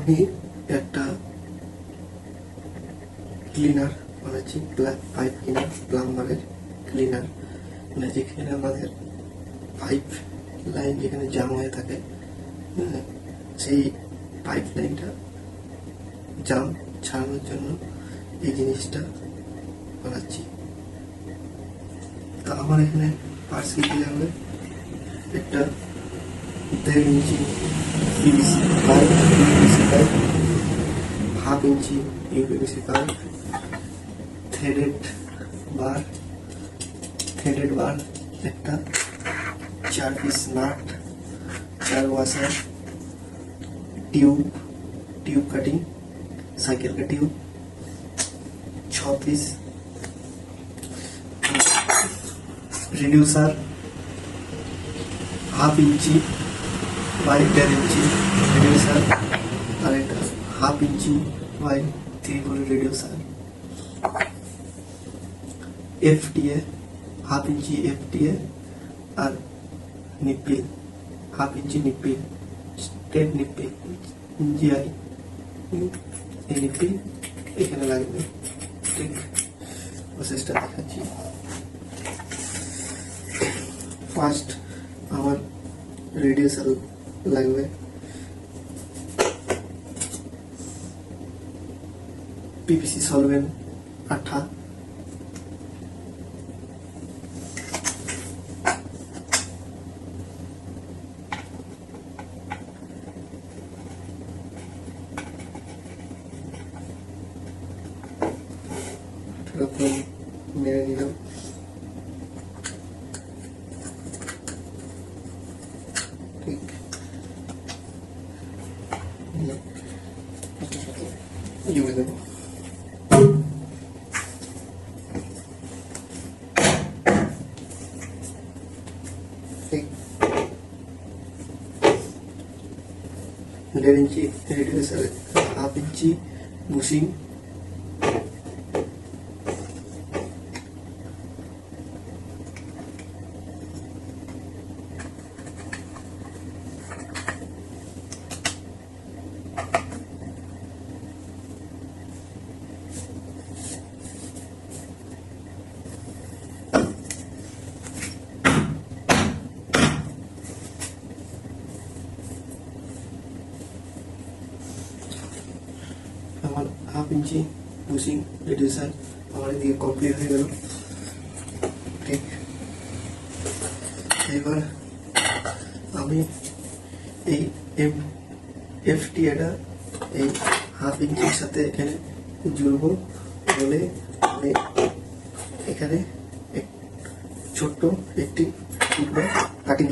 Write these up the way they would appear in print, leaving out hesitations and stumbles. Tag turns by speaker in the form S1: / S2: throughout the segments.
S1: আমি একটা ক্লিনার বানাচ্ছি, পাইপ ক্লিনার, প্লাম্বারের ক্লিনার, মানে যেখানে আমাদের পাইপ লাইন যেখানে জাম হয়ে থাকে, সেই পাইপ লাইনটা জাম ছাড়ানোর জন্য এই জিনিসটা বানাচ্ছি। তা আমার এখানে পার্স কি লাগবে, একটা 1.5 inch PVC pipe, half inch UPVC pipe, threaded bar, একটা 4 piece nut, 4 washer, tube cutting, cycle का tube, 6 piece reducer, half inch by 1.5 inch reducer और एक half inch by 3 reducer, FTA half inch FTA और निप्पिल half इंची निप्पिल, straight निप्पिल GI এই নিপ্পিল এখানে লাগবে। ঠিক প্রসেসটা দেখাচ্ছি। ফার্স্ট আমার রেডিউসার লাগবে, PVC সলভেন্ট 8, মেরে নিলাম। ঠিক জুড়ে দেবো। ঠিক 1.5 इंची रेडियसर, हाफ इंची बुशिंग, আমার হাফ ইঞ্চি বুশিং রিডিউসার আমার এদিকে কমপ্লিট হয়ে গেল। ঠিক এবার আমি এই FTA-টা এই হাফ ইঞ্চির সাথে এখানে জুড়বো বলে আমি এখানে ছোট্ট একটি টুকরা কাটিং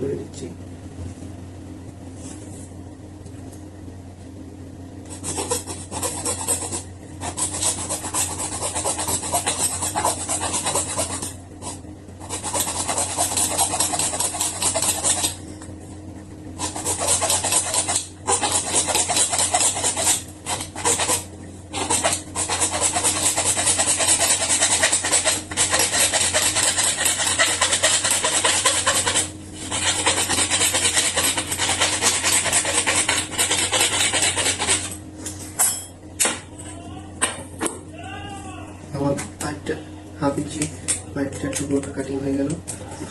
S1: করে নিচ্ছি, আমার পাইপটা হাফ ইঞ্চি পাইপটা টুকরোটা কাটিং হয়ে গেল।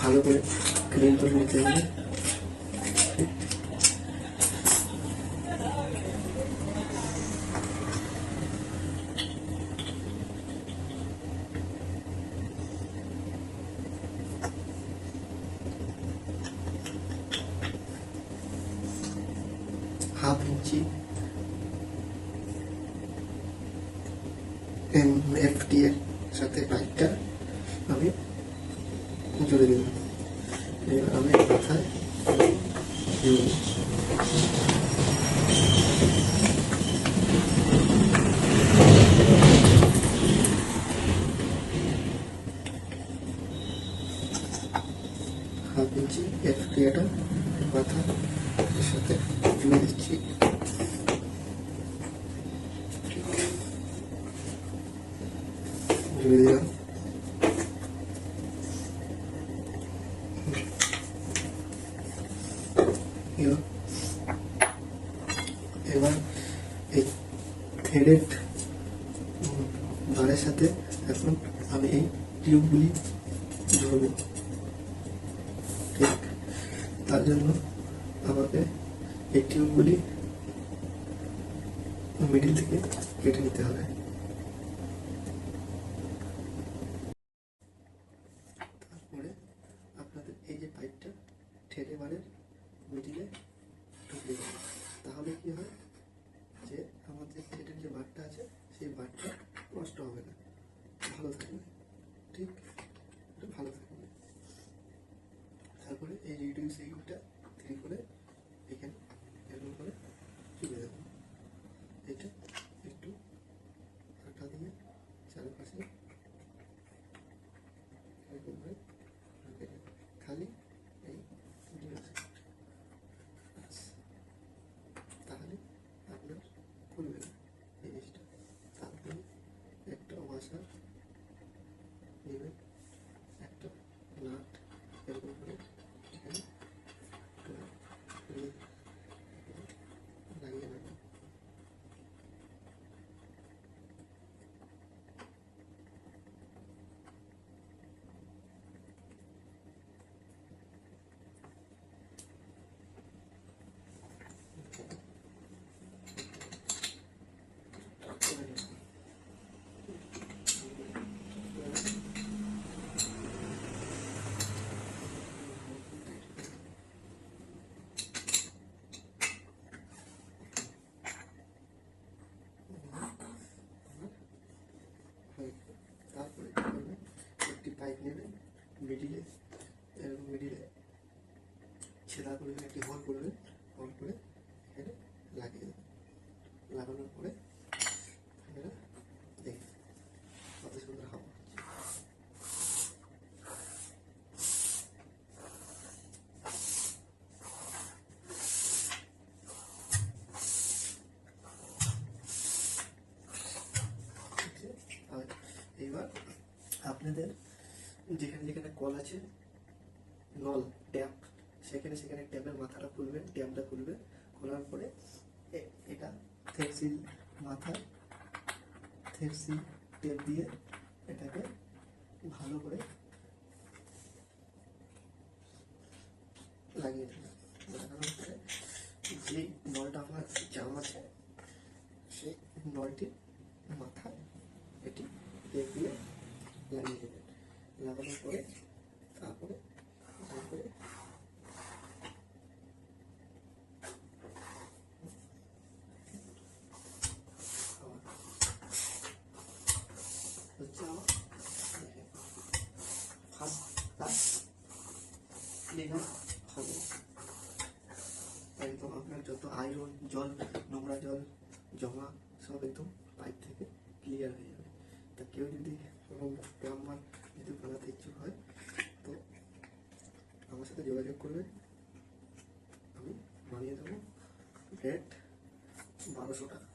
S1: ভালো করে ক্লিন করে নিতে হবে। হাফ ইঞ্চি FTA এর সাথে পাইপটা আমি জুড়ে দিলাম। এবার আমি মাথায় হাফ ইঞ্চি FTA-টা মাথার সাথে জুড়ে দিচ্ছি। জুড়ে দিলাম। থ্রেডেড বারের সাথে এখন আমি এই টিউবগুলি জড়ব। ঠিক, তার জন্য আমাকে এই টিউবগুলি মিডিল থেকে কেটে নিতে হবে। তারপরে আপনাদের এই যে পাইপটা থ্রেডে বারের মিডিলে ঢুকে যাবে। তাহলে কি হয় যে আমাদের থ্রেডের যে বারটা আছে সেই বারটা নষ্ট হবে না, ভালো থাকবে। ঠিক, ভালো থাকবে। তারপরে এই রিডিউসিংটা 3 করে এখানে এরকম করে চলে যাবে। এটা একটু আটা দিয়ে চারপাশে এরকম করে ঢুকে যাবে। খালি এই তাহলে আপনার খুলবে না জিনিসটা। তারপরে একটা ওয়াশার নেবেন, একটা নাট এরকম করে এখানে লাগিয়ে নেবেন। তারপরে কি করবেন, একটি পাইপ নেবেন, মিডিলে মিডিলে ছেঁড়া করবেন, একটি হোল করবেন, হোল করে এখানে লাগিয়ে দেবেন। লাগানোর পরে আপনারা দেখুন কত সুন্দর হাওয়া হচ্ছে। আর এবার আপনাদের যেখানে যেখানে কল আছে, নল ট্যাপ, সেখানে সেখানে ট্যাপের মাথাটা খুলবেন, ট্যাপটা খুলবেন। খোলার পরে এটা থেপসিল মাথা থেপসিল টেপ দিয়ে এটাকে ভালো করে লাগিয়ে দেবেন। লাগানোর পরে যে নলটা আমার জাম আছে সেই নলটির মাথায় এটি টেপ দিয়ে লাগিয়ে দেবেন। লাগানোর পরে তারপরে তারপরে হচ্ছে আমার ফার্স্ট ক্লাস ক্লিনার হবে। একদম আপনার যত আয়রন জল, নোংরা জল জমা সব একদম পাইপ থেকে ক্লিয়ার হয়ে যাবে। তা কেউ যদি প্লাম্বার যদি বানাতে ইচ্ছুক হয় তো আমার সাথে যোগাযোগ করবে, আমি বানিয়ে দেবো। রেট 1200 টাকা।